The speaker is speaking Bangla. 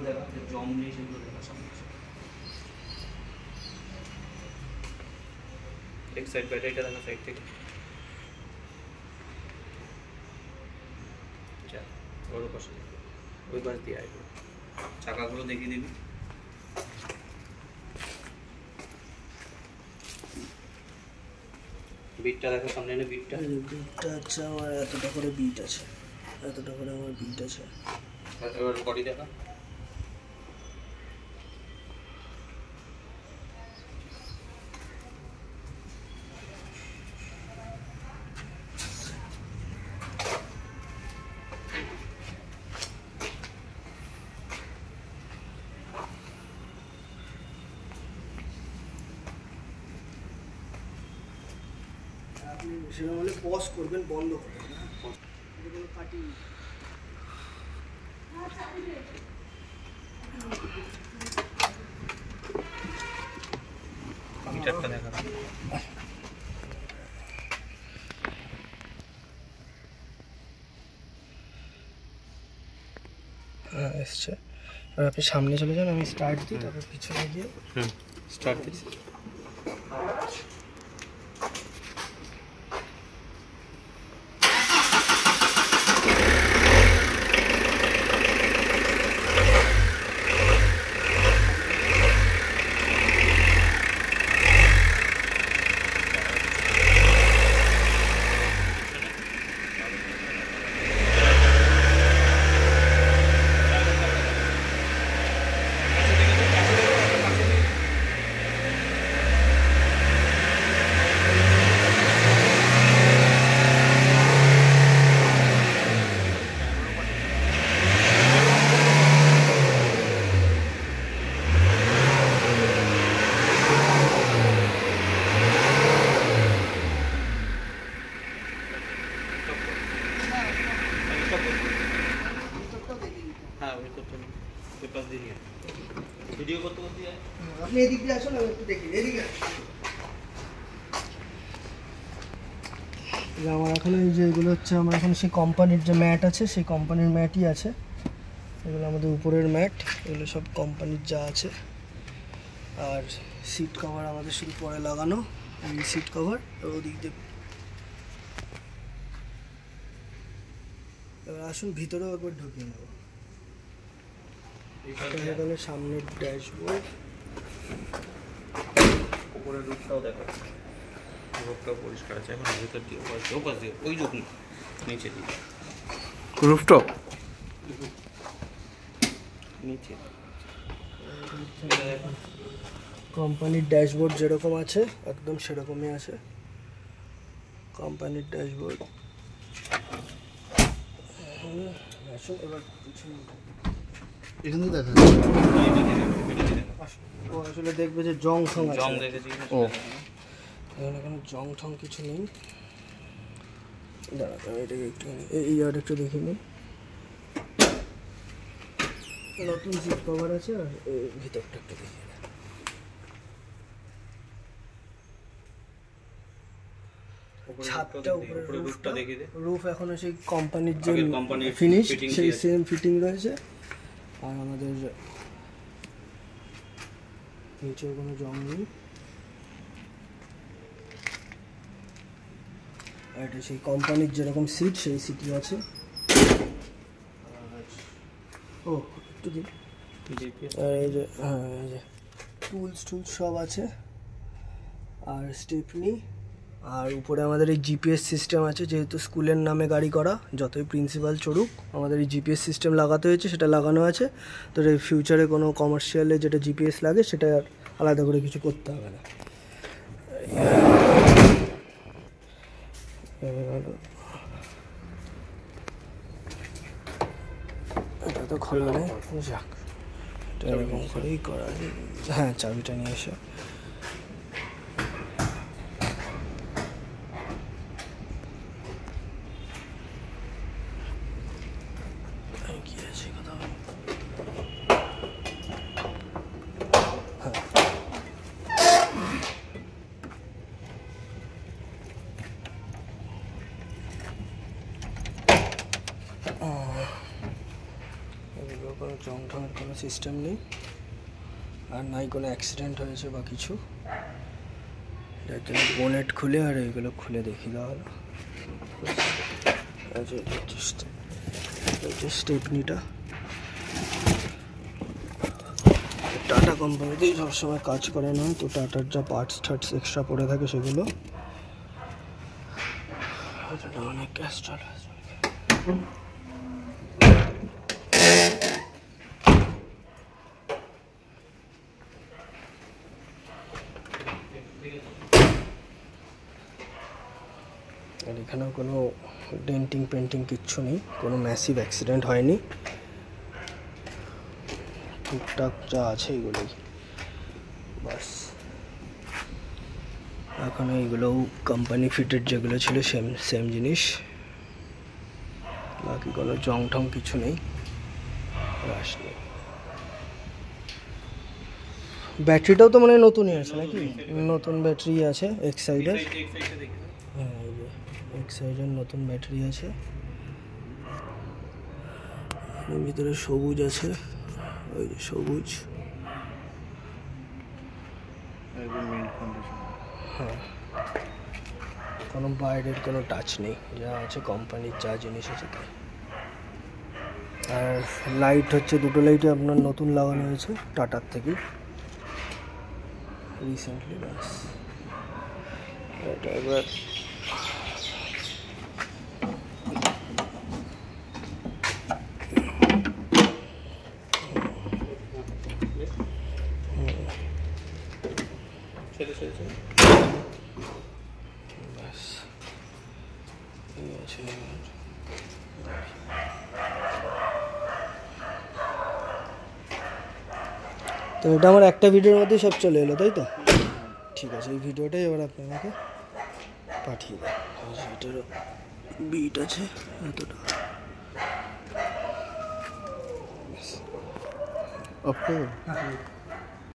দেখা, যে জম নেই সেগুলো দেখা সামনে। এক সাইড ব্যাটারিটা দেখা সাইড থেকে। ওর পাশে ওই পাশ দিয়ে আসবে, চাকাগুলো দেখিয়ে দিবি। বিটটা দেখো সামনে, এনে বিটটা আছে আমার, এতটা করে বিট আছে, এতটা করে আমার বিট আছে। এবার বডি দেখা। সেটা মানে পজ করবেন, বন্ধ করবেন না, এগুলো কাটিয়ে মিটারটা দেখা। হ্যাঁ এসছে। আর আপনি সামনে চলে যান, আমি স্টার্ট দিই, তারপর পিছনে গিয়ে স্টার্ট দিচ্ছি। হ্যাঁ ওই করতে পেপার দিয়ে ভিডিও করতে করতে যায়। আপনি এদিক দিয়ে আসুন, আমি একটু দেখি এদিকে। আমার এখন এই যে এগুলো হচ্ছে, আমার এখন সেই কোম্পানির যে ম্যাট আছে, সেই কোম্পানির ম্যাটই আছে। এগুলো আমাদের উপরের ম্যাট, এগুলো সব কোম্পানির যা আছে। আর সিট কভার আমাদের শুধু পরে লাগানো, এই সিট কভার। আর ওদিক দিয়ে এবার আসুন ভিতরেও একবার ঢুকিয়ে নেব। এটা হলো সামনের ড্যাশবোর্ড, উপরের রুফটাও দেখো, রুফটাও পরিষ্কার আছে। এখন ভেতর দিয়ে ওপাশ দিয়ে ওই রুফ নিচে দিয়ে রুফটপ নিচে কোম্পানির ড্যাশবোর্ড যেরকম আছে একদম সেরকমই আছে কোম্পানির ড্যাশবোর্ড। আসুন এবার এখানে দেখা ও আসলে দেখবে যে জং ঠং আছে, জং দেখেছি। ও এখানে কোনো জং ঠং কিছু নেই। দাঁড়া আমি এটাকে একটুখানি এই আর একটু দেখে নিই। নতুন সিট কভার আছে, আর এই ভিতরটা একটু দেখে নিই। ছাদটা উপরে রুফটা দেখিয়ে দে। রুফ এখনো সেই কোম্পানির যে আগের কোম্পানির ফিনিশ, fitting সেই আছে। সেম ফিটিং রয়েছে। আর আমাদের নিচেও কোনো জং নেই। আর এটা সেই কোম্পানির যেরকম সিট, সেই সিটই আছে। ও একটু দিন। আর এই যে হ্যাঁ এই যে টুলস সব আছে, আর স্টেপনি। আর উপরে আমাদের এই জিপিএস সিস্টেম আছে, যেহেতু স্কুলের নামে গাড়ি করা, যতই প্রিন্সিপাল চড়ুক আমাদের এই জিপিএস সিস্টেম লাগাতে হয়েছে, সেটা লাগানো আছে। তো এই ফিউচারে কোনো কমার্শিয়ালে যেটা জিপিএস লাগে সেটা আর আলাদা করে কিছু করতে হবে না। এটা তো খোলা নেই, যাক এটা এরকম করেই করা। হ্যাঁ চাবিটা নিয়ে এসে কি আছে কথা কোনো জং জং ঠঙের কোনো সিস্টেম নেই, আর নাই কোনো অ্যাক্সিডেন্ট হয়েছে বা কিছু। যার জন্য বোনেট খুলে আর এইগুলো খুলে দেখিয়ে দেওয়া হলো। স্টেপনিটা টাটা কোম্পানিতেই সবসময় কাজ করানো হয়, তো টাটার যা পার্টস টার্টস এক্সট্রা পড়ে থাকে সেগুলো। অনেক ক্যাস্ট্রল আর এখানেও কোনো ডেন্টিং পেন্টিং কিচ্ছু নেই, কোনো ম্যাসিভ অ্যাক্সিডেন্ট হয়নি, টুকটাক যা আছে এগুলোই বাস। এখন এইগুলোও কোম্পানি ফিটেড যেগুলো ছিল সেম জিনিস, বাকি কোনো জং ঠং কিছু নেই, রাশ নেই। ব্যাটারিটাও তো মানে নতুনই আছে নাকি? নতুন ব্যাটারি আছে এক্সাইডের, হ্যাঁ এই যে এক্সাইডের নতুন ব্যাটারি আছে। এর ভিতরে সবুজ আছে, ওই যে সবুজ, হ্যাঁ কোনো বাইরের কোনো টাচ নেই, যা আছে কোম্পানির যা জিনিস আছে তাই। আর লাইট হচ্ছে দুটো লাইটই আপনার নতুন লাগানো হয়েছে টাটার থেকে রিসেন্টলি, বাস। এটা এবার বাস এই আছে। তো এটা আমার একটা ভিডিওর মধ্যেই সব চলে এলো, তাই তো? ঠিক আছে, এই ভিডিওটাই এবার আপনি আমাকে পাঠিয়ে দেন। এটারও বিট আছে এতটা।